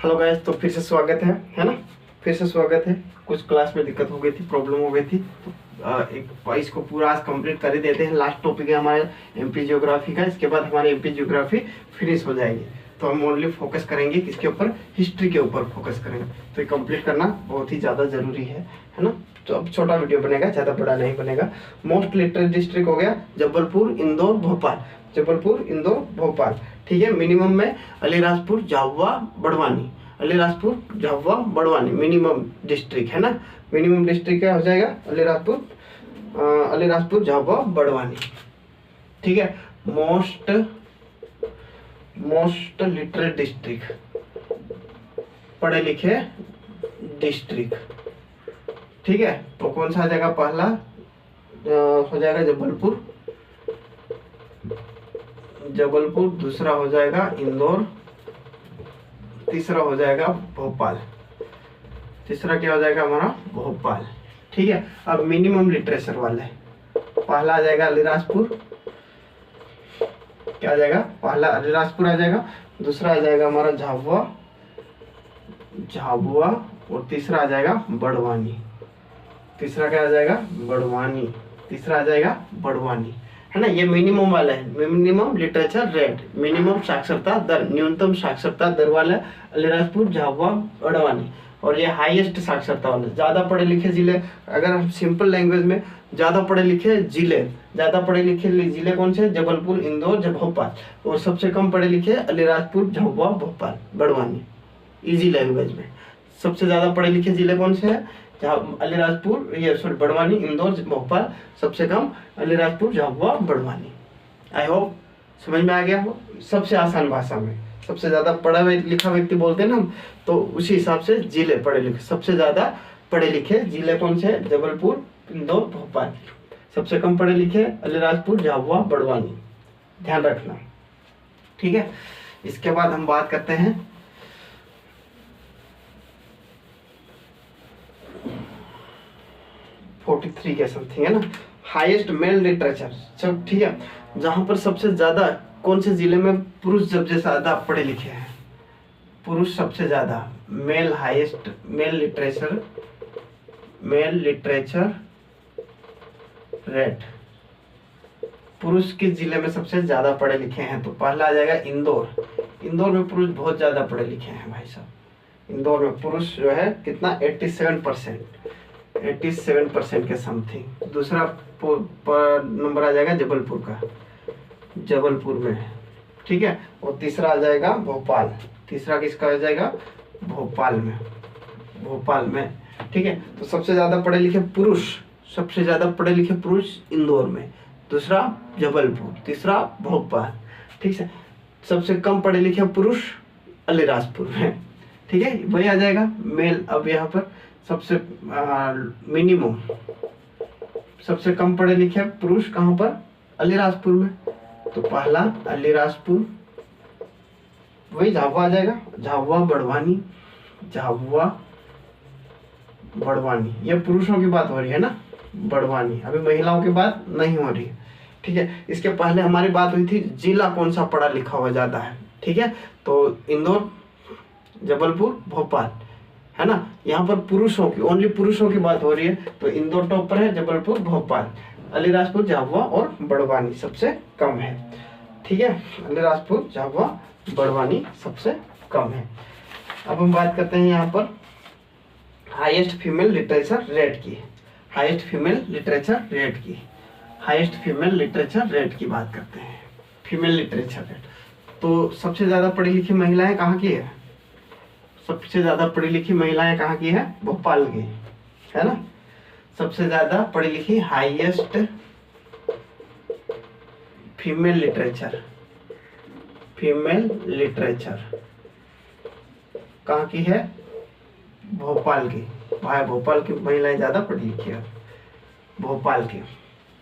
Hello guys, तो फिर से स्वागत है ना। फिर से स्वागत है। कुछ क्लास में दिक्कत हो गई थी, प्रॉब्लम हो गई थी, तो एक इसको पूरा आज कंप्लीट कर ही देते हैं। लास्ट टॉपिक है हमारे एमपी ज्योग्राफी का। इसके बाद हमारी एमपी ज्योग्राफी फिनिश हो जाएगी। तो हम ओनली फोकस करेंगे किसके ऊपर? हिस्ट्री के ऊपर फोकस करेंगे। तो ये कंप्लीट करना बहुत ही ज़्यादा ज़रूरी है ना। तो अब छोटा वीडियो बनेगा, ज़्यादा बड़ा नहीं बनेगा। मोस्ट लिटरेट डिस्ट्रिक्ट हो गया जबलपुर, इंदौर, भोपाल। जबलपुर, इंदौर, भोपाल, ठीक है। मिनिमम में अलीराजपुर, झाबुआ, बड़वानी। अलीराजपुर, झाबुआ, बड़वानी मिनिमम डिस्ट्रिक्ट है ना। मिनिमम डिस्ट्रिक्ट क्या हो जाएगा? अलीराजपुर, झाबुआ, बड़वानी, ठीक है। मोस्ट लिटरेट डिस्ट्रिक्ट, पढ़े लिखे डिस्ट्रिक्ट, ठीक है। तो कौन सा आ जाएगा? पहला हो जाएगा जबलपुर, दूसरा हो जाएगा इंदौर, तीसरा हो जाएगा भोपाल। तीसरा क्या हो जाएगा हमारा? भोपाल, ठीक है। अब मिनिमम लिटरेचर वाले, पहला आ जाएगा अलीराजपुर। क्या आ जाएगा? पहला अलीराजपुर आ जाएगा, दूसरा आ जाएगा हमारा झाबुआ, और तीसरा आ जाएगा बड़वानी। तीसरा क्या आ जाएगा? बड़वानी। तीसरा आ जाएगा बड़वानी, है ना। ये मिनिमम वाला है, मिनिमम लिटरेचर रेट, मिनिमम साक्षरता दर, न्यूनतम साक्षरता दर वाला अलीराजपुर, झाबुआ, बड़वानी। और ये हाईएस्ट साक्षरता वाले, ज़्यादा पढ़े लिखे जिले, अगर हम सिंपल लैंग्वेज में ज़्यादा पढ़े लिखे जिले, ज़्यादा पढ़े लिखे जिले कौन से? जबलपुर, इंदौर, भोपाल। और सबसे कम पढ़े लिखे अलीराजपुर, झाबुआ, भोपाल, बड़वानी। इजी लैंग्वेज में सबसे ज़्यादा पढ़े लिखे जिले कौन से हैं? अलीराजपुर, ये सॉरी बड़वानी, इंदौर, भोपाल। सबसे कम अलीराजपुर, झाबुआ, बड़वानी। आई होप समझ में आ गया हो। सबसे आसान भाषा में सबसे ज़्यादा पढ़ा लिखा व्यक्ति बोलते हैं ना हम, तो उसी हिसाब से जिले पढ़े लिखे, सबसे ज़्यादा पढ़े लिखे जिले कौन से? जबलपुर, इंदौर, भोपाल। सबसे कम पढ़े लिखे अलीराजपुर, झाबुआ, बड़वानी, ध्यान रखना, ठीक है। इसके बाद हम बात करते हैं 43 के समथिंग, है ना। हाईएस्ट मेल लिटरेचर, चल ठीक है। जहां पर सबसे ज्यादा कौन से जिले में पुरुष सबसे ज्यादा पढ़े लिखे हैं? पुरुष सबसे ज्यादा, male highest male literature rate, पुरुष किस जिले में सबसे ज्यादा पढ़े लिखे हैं? तो पहला आ जाएगा इंदौर। इंदौर में पुरुष बहुत ज्यादा पढ़े लिखे हैं भाई साहब। इंदौर में पुरुष जो है कितना? 87% के समथिंग। दूसरा नंबर आ जाएगा जबलपुर का, जबलपुर में, ठीक है। और तीसरा आ जाएगा भोपाल। तीसरा किसका आ जाएगा? भोपाल में, ठीक है। तो सबसे ज्यादा पढ़े लिखे पुरुष, सबसे ज्यादा पढ़े लिखे पुरुष इंदौर में, दूसरा जबलपुर, तीसरा भोपाल, ठीक है। सबसे कम पढ़े लिखे पुरुष अलीराजपुर में, ठीक है। वही आ जाएगा मेल। अब यहाँ पर सबसे मिनिमम, सबसे कम पढ़े लिखे पुरुष कहाँ पर? अलीराजपुर में। तो पहला अलीराजपुर, वही झाबुआ आ जाएगा, झाबुआ, बड़वानी। ये पुरुषों की बात हो रही है ना, बड़वानी। अभी महिलाओं की बात नहीं हो रही है, ठीक है। इसके पहले हमारी बात हुई थी जिला कौन सा पढ़ा लिखा हुआ ज्यादा है, ठीक है। तो इंदौर, जबलपुर, भोपाल, है ना। यहाँ पर पुरुषों की, ओनली पुरुषों की बात हो रही है। तो इंदौर टॉप पर है, जबलपुर, भोपाल, अलीराजपुर, झाबुआ और बड़वानी सबसे कम है, ठीक है। अलीराजपुर, झाबुआ, बड़वानी सबसे कम है। अब हम बात करते हैं यहाँ पर हाईएस्ट फीमेल लिटरेचर रेट की। हाईएस्ट फीमेल लिटरेचर रेट की बात करते हैं। फीमेल लिटरेचर रेट, तो सबसे ज्यादा पढ़ी लिखी महिलाएं कहाँ की है? सबसे ज्यादा पढ़ी लिखी महिलाएं कहाँ की है? भोपाल की, है ना। सबसे ज्यादा पढ़ी लिखी, हाईएस्ट फीमेल लिटरेचर कहाँ की है? भोपाल की। भाई भोपाल की महिलाएं ज्यादा पढ़ी लिखी है, भोपाल की,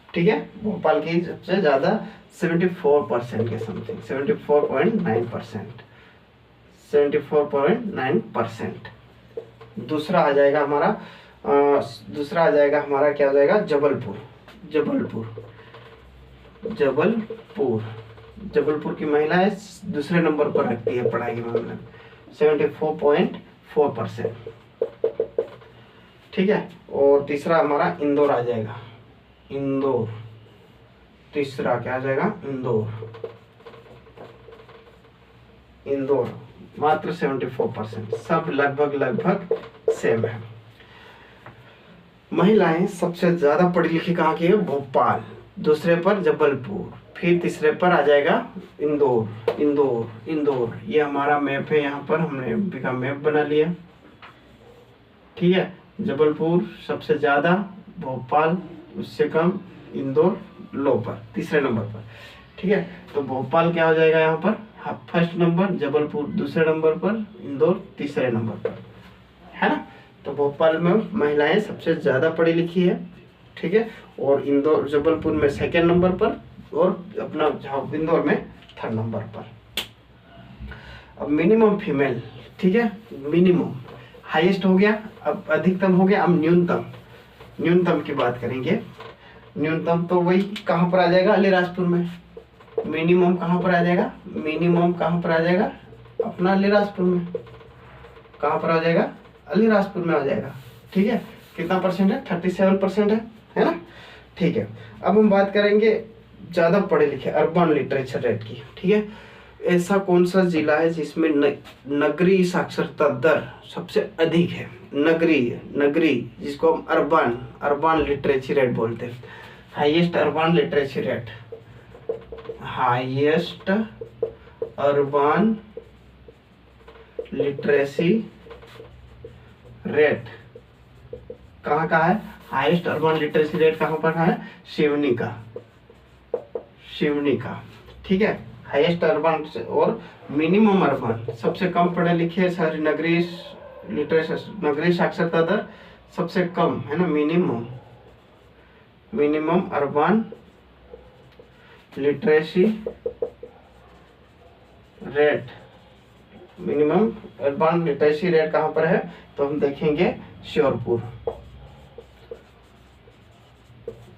ठीक है। भोपाल की सबसे ज्यादा 74% के समथिंग, 74.9%। दूसरा आ जाएगा हमारा क्या हो जाएगा? जबलपुर की महिलाएं दूसरे नंबर पर रखती है पढ़ाई के मामले में। 74.4%। ठीक है, और तीसरा हमारा इंदौर आ जाएगा, इंदौर। तीसरा क्या आ जाएगा, इंदौर। इंदौर मात्र 74%। सब लगभग लगभग सेम है। महिलाएं सबसे ज्यादा पढ़ी लिखी कहाँ की है, भोपाल। दूसरे पर जबलपुर, फिर तीसरे पर आ जाएगा इंदौर। इंदौर इंदौर ये हमारा मैप है, यहाँ पर हमने यूपी का मैप बना लिया। ठीक है, जबलपुर सबसे ज्यादा, भोपाल उससे कम, इंदौर लो पर, तीसरे नंबर पर। ठीक है, तो भोपाल क्या हो जाएगा यहाँ पर, फर्स्ट नंबर, जबलपुर दूसरे नंबर पर, इंदौर तीसरे नंबर पर, है ना। तो भोपाल में महिलाएं सबसे ज्यादा पढ़ी लिखी है। ठीक है, और इंदौर जबलपुर में सेकेंड नंबर पर, और अपना इंदौर में थर्ड नंबर पर। अब मिनिमम फीमेल, ठीक है, मिनिमम, हाईएस्ट हो गया, अब अधिकतम हो गया, अब न्यूनतम। न्यूनतम की बात करेंगे। न्यूनतम तो वही कहाँ पर आ जाएगा, अलीराजपुर में। मिनिमम कहाँ पर आ जाएगा, मिनिमम कहाँ पर आ जाएगा, अपना अलीराजपुर में। कहाँ पर आ जाएगा, अलीराजपुर में आ जाएगा। ठीक है, कितना परसेंट है, 37% है ना। ठीक है, अब हम बात करेंगे ज़्यादा पढ़े लिखे अर्बन लिटरेचर रेट की। ठीक है, ऐसा कौन सा जिला है जिसमें नगरीय साक्षरता दर सबसे अधिक है। नगरीय जिसको हम अर्बन लिटरेचर रेट बोलते हैं। Highest urban literature rate, highest urban literacy rate कहाँ का है, हाईएस्ट अर्बन लिटरेसी रेट कहाँ पर है, सिवनी का। ठीक है, हाईएस्ट अर्बन और मिनिमम अर्बन, सबसे कम पढ़े लिखे सारी नगरीय साक्षरता दर सबसे कम है ना, minimum urban literacy rate. Minimum urban literacy rate कहाँ पर है, तो हम देखेंगे श्योरपुर।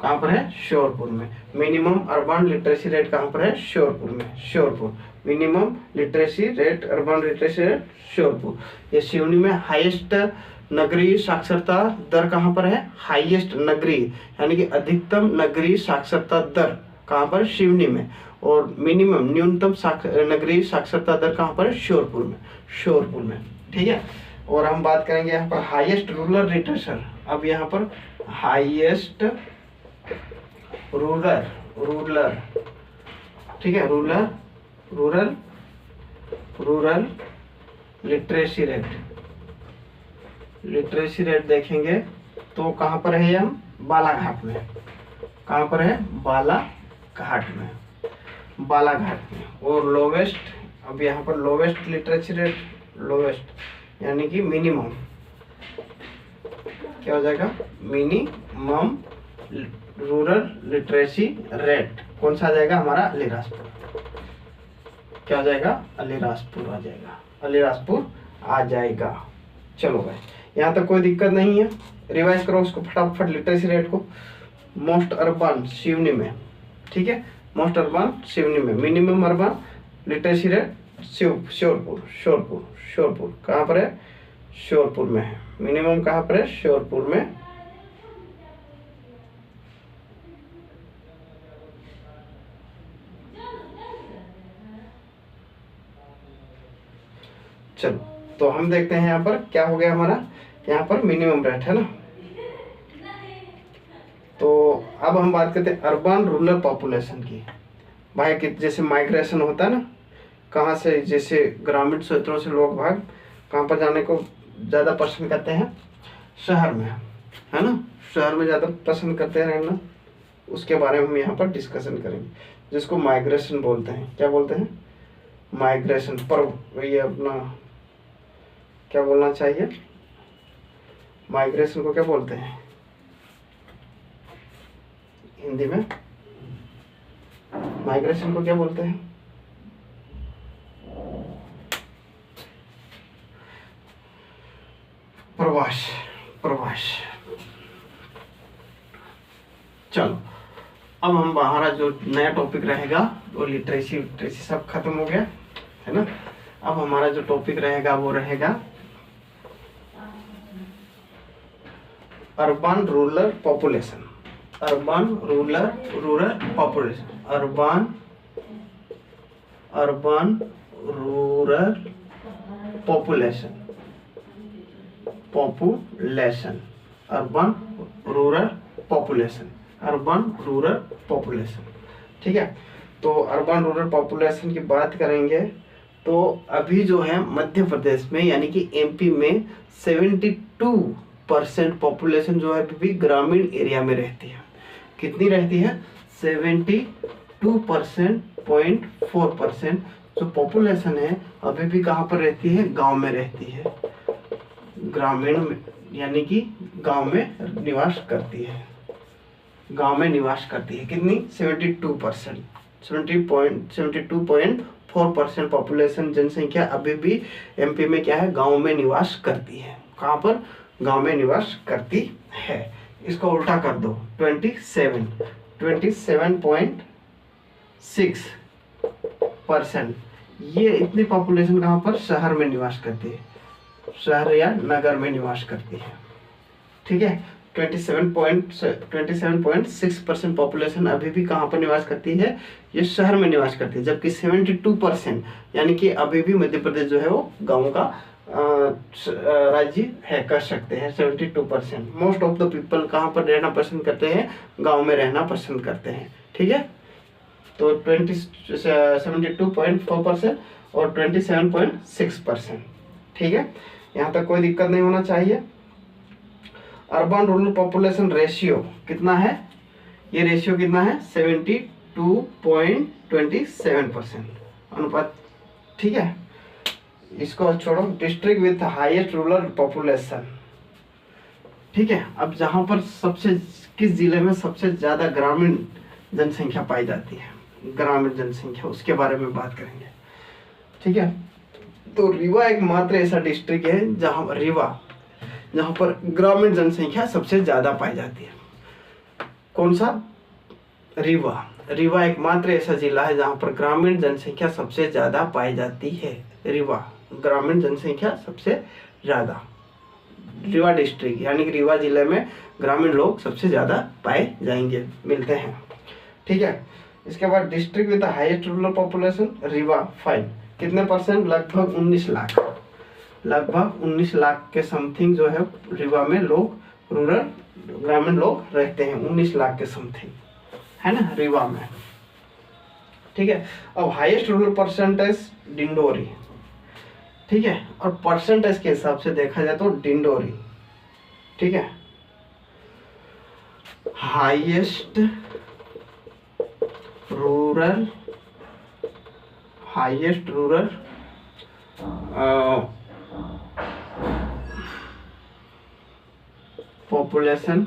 कहाँ पर है, श्योरपुर में। मिनिमम अर्बन लिटरेसी रेट कहाँ पर है, श्योरपुर में। Sheopur minimum literacy rate, urban literacy rate Sheopur. ये सिवनी में हाईएस्ट नगरीय साक्षरता दर कहाँ पर है, हाईएस्ट नगरीय यानी कि अधिकतम नगरीय साक्षरता दर कहाँ पर, सिवनी में। और मिनिमम न्यूनतम नगरीय साक्षरता दर कहाँ पर है, श्योरपुर में। ठीक है, और हम बात करेंगे यहाँ पर हाईएस्ट रूरल लिटरेचर। अब यहाँ पर हाईएस्ट रूरल, ठीक है, रूरल लिटरेसी रेट देखेंगे तो कहाँ पर है, हम बालाघाट में। कहाँ पर है, बालाघाट में। और लोवेस्ट, अब यहाँ पर लोवेस्ट लिटरेसी रेट, लोवेस्ट यानी कि मिनिमम क्या हो जाएगा, मिनिमम रूरल लिटरेसी रेट कौन सा आ जाएगा, हमारा अलीराजपुर। क्या आ जाएगा, अलीराजपुर आ जाएगा। चलो भाई, यहाँ तक कोई दिक्कत नहीं है, रिवाइज करो उसको फटाफट लिटरेसी रेट को। मोस्ट अर्बन सिवनी में, ठीक है, मोस्ट अर्बन सिवनी में। मिनिमम अर्बन लिटरेसी रेट श्योरपुर कहाँ पर है, श्योरपुर में है। मिनिमम कहाँ पर है, श्योरपुर में। चलो, तो हम देखते हैं यहाँ पर क्या हो गया हमारा, यहाँ पर मिनिमम रेट है ना। तो अब हम बात करते हैं अर्बन रूरल पॉपुलेशन की। भाई कि जैसे माइग्रेशन होता है ना, कहाँ से, जैसे ग्रामीण क्षेत्रों से लोग भाग कहाँ पर जाने को ज़्यादा पसंद करते हैं, शहर में, है ना। शहर में ज़्यादा पसंद करते हैं रहना, उसके बारे में हम यहाँ पर डिस्कशन करेंगे, जिसको माइग्रेशन बोलते हैं। क्या बोलते हैं, माइग्रेशन। पर ये अपना क्या बोलना चाहिए, माइग्रेशन को क्या बोलते हैं हिंदी में, माइग्रेशन को क्या बोलते हैं, प्रवास। चलो, अब हम हमारा जो नया टॉपिक रहेगा वो लिटरेसी सब खत्म हो गया है ना। अब हमारा जो टॉपिक रहेगा वो रहेगा urban rural population. Urban rural population. Urban rural population. Urban rural population. Urban rural population. ठीक है, तो अर्बन रूरल पॉपुलेशन की बात करेंगे तो अभी जो है मध्य प्रदेश में यानी कि एमपी में 72% पॉपुलेशन जो है अभी भी ग्रामीण एरिया में रहती है। कितनी रहती है? 72.4% जो पॉपुलेशन है अभी भी कहाँ पर रहती है? गांव में रहती है, ग्रामीण में, यानी कि गांव में निवास करती है। गांव में निवास करती है कितनी? 72%। 72.4% पॉपुलेशन जनसंख्या अभी भी एमपी में क्या है? गांव में निवास करती है। कहाँ पर? गांव में निवास करती है। इसको उल्टा कर दो, 27.6%। ये इतनी पॉपुलेशन कहाँ पर? शहर में निवास करती है, शहर या नगर में निवास करती है। ठीक है, 27.6% पॉपुलेशन अभी भी कहाँ पर निवास करती है? ये शहर में निवास करती है। जबकि 72% यानी कि अभी भी मध्य प्रदेश जो है वो गाँव का राज्य है, कर सकते हैं। 72% मोस्ट ऑफ द पीपल कहाँ पर रहना पसंद करते हैं? गांव में रहना पसंद करते हैं। ठीक है, तो 72.4% और 27.6%। ठीक है, यहाँ तक कोई दिक्कत नहीं होना चाहिए। अर्बन रूरल पॉपुलेशन रेशियो कितना है? ये रेशियो कितना है? 72.27% अनुपात। ठीक है, इसको छोड़ो। District with highest rural population. ठीक है, अब जहां पर सबसे, किस जिले में सबसे ज्यादा ग्रामीण जनसंख्या पाई जाती है, ग्रामीण जनसंख्या, उसके बारे में बात करेंगे। ठीक है, तो रीवा एकमात्र ऐसा डिस्ट्रिक्ट है जहां पर ग्रामीण जनसंख्या सबसे ज्यादा पाई जाती है। कौन सा? रीवा एकमात्र ऐसा जिला है जहां पर ग्रामीण जनसंख्या सबसे ज्यादा पाई जाती है। रीवा, ग्रामीण जनसंख्या सबसे ज्यादा। रीवा डिस्ट्रिक्ट यानी कि रीवा जिले में ग्रामीण लोग सबसे ज्यादा पाए जाएंगे, मिलते हैं। ठीक है, इसके बाद district with the highest rural population Rewa, fine. कितने परसेंट? लगभग 19 लाख। लगभग 19 लाख के समथिंग जो है रीवा में लोग, रूरल ग्रामीण लोग रहते हैं। 19 लाख के समथिंग है ना रीवा में। ठीक है, अब हाईएस्ट रूरल परसेंटेज डिंडोरी। ठीक है, और परसेंटेज के हिसाब से देखा जाए तो डिंडोरी। ठीक है, highest rural population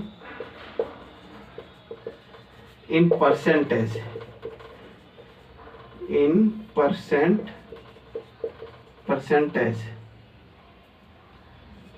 in percentage,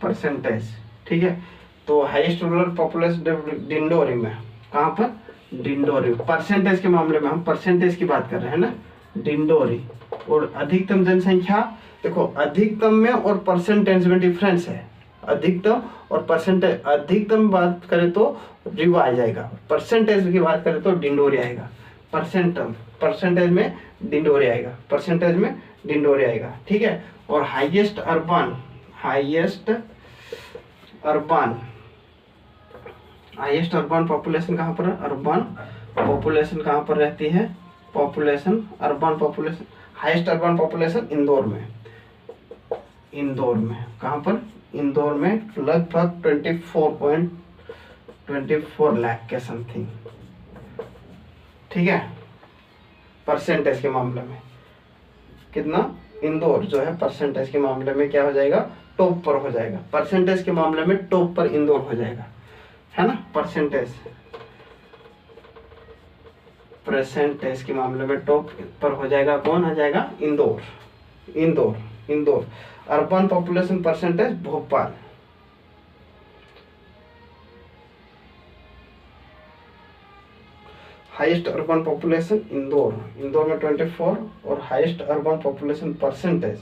percentage. ठीक है, तो हाईएस्ट रूरल पॉपुलेशन डिंडोरी में। कहाँ पर? डिंडोरी। परसेंटेज के मामले में हम परसेंटेज की बात कर रहे हैं ना, डिंडोरी। और अधिकतम जनसंख्या, देखो अधिकतम में और परसेंटेज में डिफरेंस है। अधिकतम और परसेंटेज, अधिकतम बात करें तो रीवा आ जाएगा, परसेंटेज की बात करें तो डिंडोरी आएगा। परसेंटेज में डिंडोरी आएगा, परसेंटेज में डिंडोरी आएगा। ठीक है, और हाईएस्ट अर्बन पॉपुलेशन कहाँ पर? अर्बन पॉपुलेशन कहाँ पर रहती है? Urban population, highest urban population Indore में। कहाँ पर? इंदौर में लगभग 24 लाख के समथिंग। ठीक है, परसेंटेज के मामले में कितना? इंदौर जो है परसेंटेज के मामले में क्या हो जाएगा? टॉप पर हो जाएगा। परसेंटेज के मामले में टॉप पर इंदौर हो जाएगा, है ना। परसेंटेज के मामले में टॉप पर हो जाएगा, कौन हो जाएगा? Indore. Urban population percentage Bhopal. Highest urban population Indore में 24 और highest urban population percentage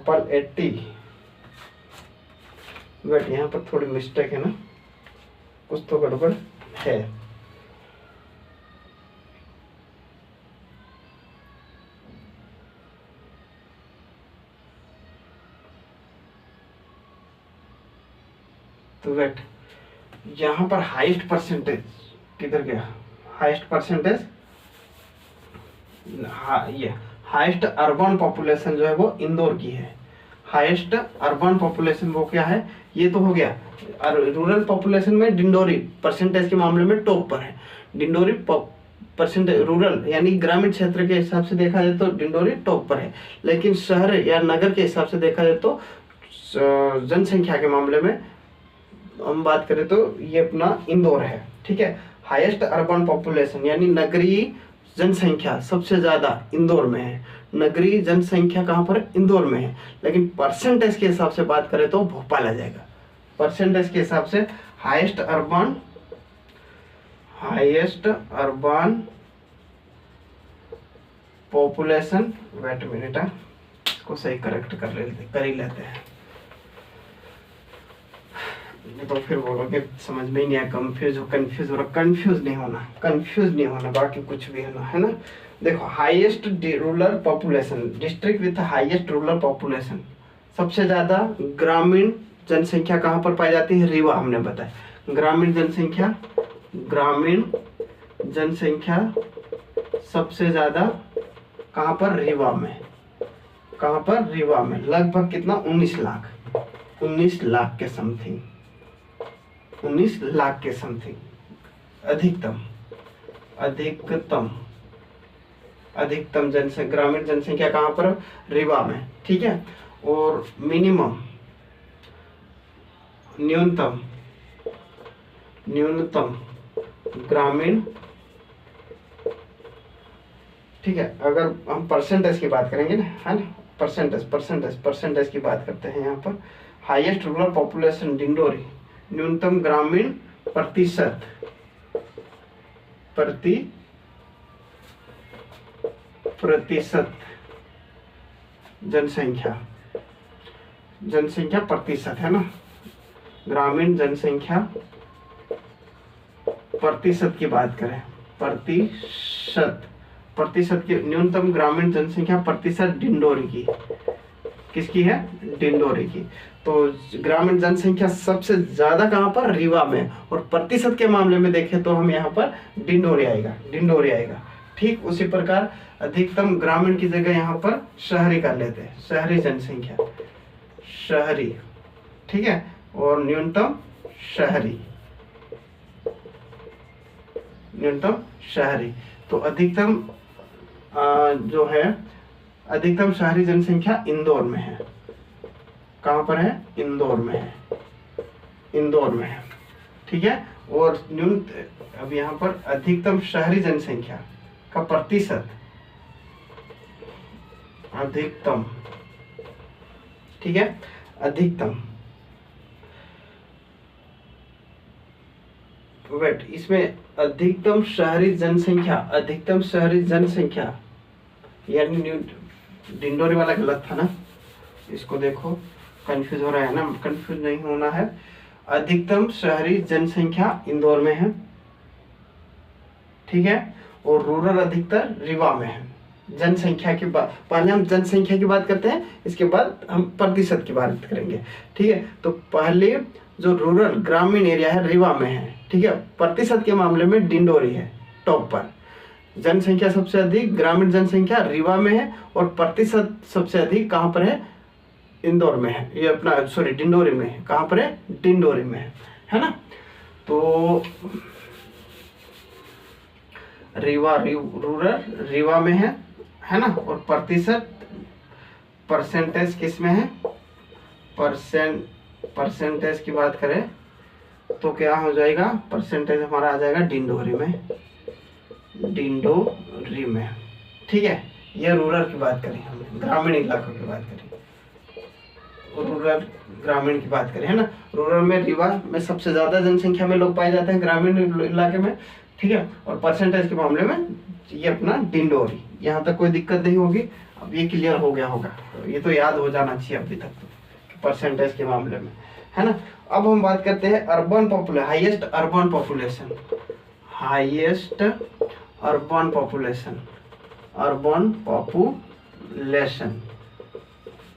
Bhopal 80। Wait, यहाँ पर थोड़ी मिस्टेक है ना, कुछ तो गड़बड़ है। तो वेट, यहाँ पर हाईएस्ट परसेंटेज किधर गया? हाईएस्ट परसेंटेज, हाँ ये हाईएस्ट अर्बन पॉपुलेशन जो है वो इंदौर की है। हाईएस्ट अर्बन पॉपुलेशन वो क्या है? ये तो हो गया। रूरल पॉपुलेशन में डिंडोरी परसेंटेज के मामले में टॉप पर है। डिंडोरी परसेंटेज रूरल यानी ग्रामीण क्षेत्र के हिसाब से देखा जाए तो डिंडोरी टॉप पर है, लेकिन शहर या नगर के हिसाब से देखा जाए तो जनसंख्या के मामले में हम बात करें तो ये अपना इंदौर है। ठीक है, हाईएस्ट अर्बन पॉपुलेशन यानी नगरीय जनसंख्या सबसे ज्यादा इंदौर में है। नगरीय जनसंख्या कहाँ पर? इंदौर में है। लेकिन परसेंटेज के हिसाब से बात करें तो भोपाल आ जाएगा। परसेंटेज के हिसाब से highest urban population, wait minute, इसको सही करेक्ट कर ही लेते हैं, तो फिर बोलोगे समझ में ही नहीं आया, कंफ्यूज हो रहा। कंफ्यूज नहीं होना, बाकी कुछ भी होना है ना। देखो, highest rural population, district with highest rural population, सबसे ज्यादा ग्रामीण जनसंख्या कहाँ पर पाई जाती है? रीवा, हमने बताया। ग्रामीण जनसंख्या सबसे ज्यादा कहाँ पर? रीवा में। कहाँ पर? रीवा में। लगभग कितना? 19 लाख के समथिंग, 19 लाख के समथिंग। अधिकतम ग्रामीण जनसंख्या कहाँ पर? रीवा में। ठीक है, और मिनिमम न्यूनतम ग्रामीण, ठीक है, अगर हम परसेंटेज की बात करेंगे ना, है ना, परसेंटेज की बात करते हैं यहाँ पर। हाईएस्ट रूरल पॉपुलेशन डिंडोरी, न्यूनतम ग्रामीण प्रतिशत जनसंख्या प्रतिशत है ना, ग्रामीण जनसंख्या प्रतिशत की बात करें, प्रतिशत की, न्यूनतम ग्रामीण जनसंख्या प्रतिशत डिंडोरी की, किसकी है? डिंडोरी की। तो ग्रामीण जनसंख्या सबसे ज्यादा कहां पर? रीवा में। और प्रतिशत के मामले में देखें तो हम यहाँ पर डिंडोरी आएगा। ठीक उसी प्रकार अधिकतम ग्रामीण की जगह यहाँ पर शहरी कर लेते हैं, शहरी जनसंख्या, शहरी, ठीक है, और न्यूनतम शहरी। तो अधिकतम जो है, अधिकतम शहरी जनसंख्या इंदौर में है। कहां पर है? इंदौर में है। ठीक है, और अब यहां पर अधिकतम शहरी जनसंख्या का प्रतिशत, अधिकतम, ठीक है, अधिकतम, वेट, इसमें अधिकतम शहरी जनसंख्या यानी डिंडोरी वाला गलत था ना, इसको देखो, कंफ्यूज हो रहा है ना, कंफ्यूज नहीं होना है। अधिकतम शहरी जनसंख्या इंदौर में है, ठीक है, और रूरल अधिकतर रीवा में है। जनसंख्या की बात, पहले हम जनसंख्या की बात करते हैं, इसके बाद हम प्रतिशत की बात करेंगे। ठीक है, तो पहले जो रूरल ग्रामीण एरिया है रीवा में है, ठीक है, प्रतिशत के मामले में डिंडोरी है टॉप पर। जनसंख्या सबसे अधिक ग्रामीण जनसंख्या रीवा में है, और प्रतिशत सबसे अधिक कहाँ पर है? इंदौर में है, ये अपना डिंडोरी में है। कहाँ पर है? डिंडोरी में है ना। तो रूरल रीवा में है ना, और परसेंटेज किस में है? परसेंटेज की बात करें तो क्या हो जाएगा? परसेंटेज हमारा आ जाएगा डिंडोरी में। ठीक है, ये रूरल की बात करें, हमने ग्रामीण इलाकों की बात करें, रूरल ग्रामीण की बात करें, है ना। रूरल में रीवा में सबसे ज्यादा जनसंख्या में लोग पाए जाते हैं, ग्रामीण इलाके में, ठीक है, और परसेंटेज के मामले में ये अपना डिंडोरी। यहाँ तक कोई दिक्कत नहीं होगी। अब ये क्लियर हो गया होगा, तो ये तो याद हो जाना चाहिए अभी तक तो, परसेंटेज के मामले में, है ना। अब हम बात करते हैं urban population, highest urban population, highest urban population, urban population,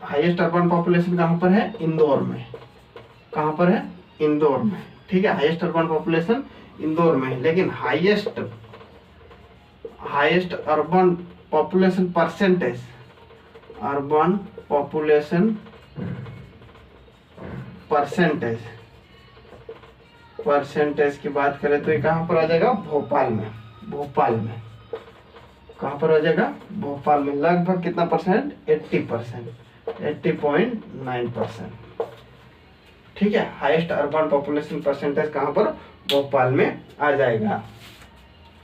highest urban population कहाँ पर है? इंदौर में। कहाँ पर है? इंदौर में, ठीक है। हाईएस्ट अर्बन पॉपुलेशन इंदौर में है, लेकिन highest urban population percentage, urban population percentage की बात करें तो ये कहाँ पर आ जाएगा? भोपाल में। भोपाल में कहाँ पर आ जाएगा? भोपाल में। लगभग कितना परसेंट? 80%, 80.9%, ठीक है। हाईएस्ट अर्बन पॉपुलेशन परसेंटेज कहाँ पर? भोपाल में आ जाएगा,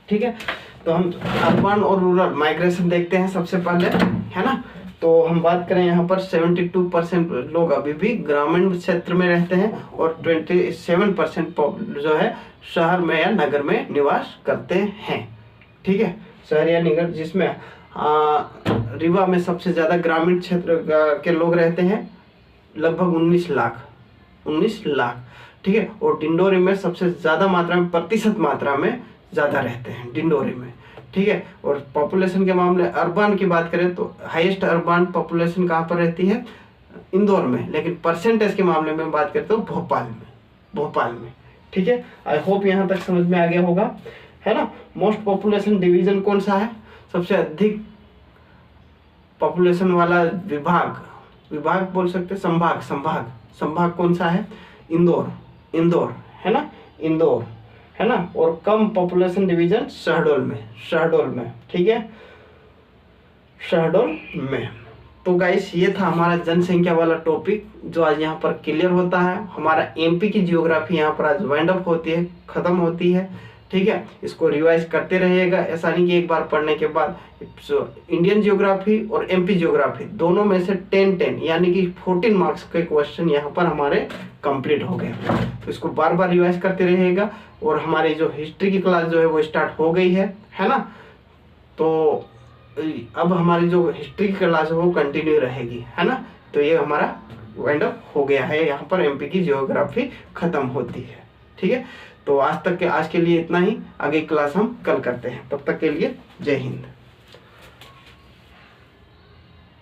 ठीक है। तो हम अर्बन और रूरल माइग्रेशन देखते हैं सबसे पहले, है ना। तो हम बात करें यहाँ पर 72% लोग अभी भी ग्रामीण क्षेत्र में रहते हैं और 27% जो है शहर में या नगर में निवास करते हैं, ठीक है। शहर या नगर, जिसमें रीवा में सबसे ज़्यादा ग्रामीण क्षेत्र के लोग रहते हैं, लगभग 19 लाख, ठीक है। और डिंडोरी में सबसे ज़्यादा मात्रा में, प्रतिशत मात्रा में ज़्यादा रहते हैं डिंडोरी में, ठीक है। और पॉपुलेशन के मामले अर्बन की बात करें तो हाईएस्ट अर्बन पॉपुलेशन कहाँ पर रहती है? इंदौर में, लेकिन परसेंटेज के मामले में बात करें तो भोपाल में, ठीक है। आई होप यहाँ तक समझ में आ गया होगा, है ना। मोस्ट पॉपुलेशन डिवीजन कौन सा है? सबसे अधिक पॉपुलेशन वाला विभाग बोल सकते, संभाग कौन सा है? इंदौर, है ना, इंदौर, है ना। और कम पॉपुलेशन डिवीजन शहडोल में, ठीक है, शहडोल में। तो गाइस ये था हमारा जनसंख्या वाला टॉपिक जो आज यहाँ पर क्लियर होता है। हमारा एमपी की जियोग्राफी यहाँ पर आज वाइंड अप होती है, खत्म होती है, ठीक है। इसको रिवाइज करते रहिएगा, ऐसा नहीं कि एक बार पढ़ने के बाद। इंडियन जियोग्राफी और एमपी जियोग्राफी दोनों में से 10-10 यानी कि 14 मार्क्स के क्वेश्चन यहाँ पर हमारे कंप्लीट हो गए। तो इसको बार बार रिवाइज करते रहिएगा। और हमारी जो हिस्ट्री की क्लास जो है वो स्टार्ट हो गई है ना। तो अब हमारी जो हिस्ट्री की क्लास है वो कंटिन्यू रहेगी, है ना। तो ये हमारा वाइंड अप हो गया है, यहाँ पर एमपी की जियोग्राफी खत्म होती है, ठीक है। तो आज के लिए इतना ही, आगे क्लास हम कल करते हैं। तब तक के लिए जय हिंद।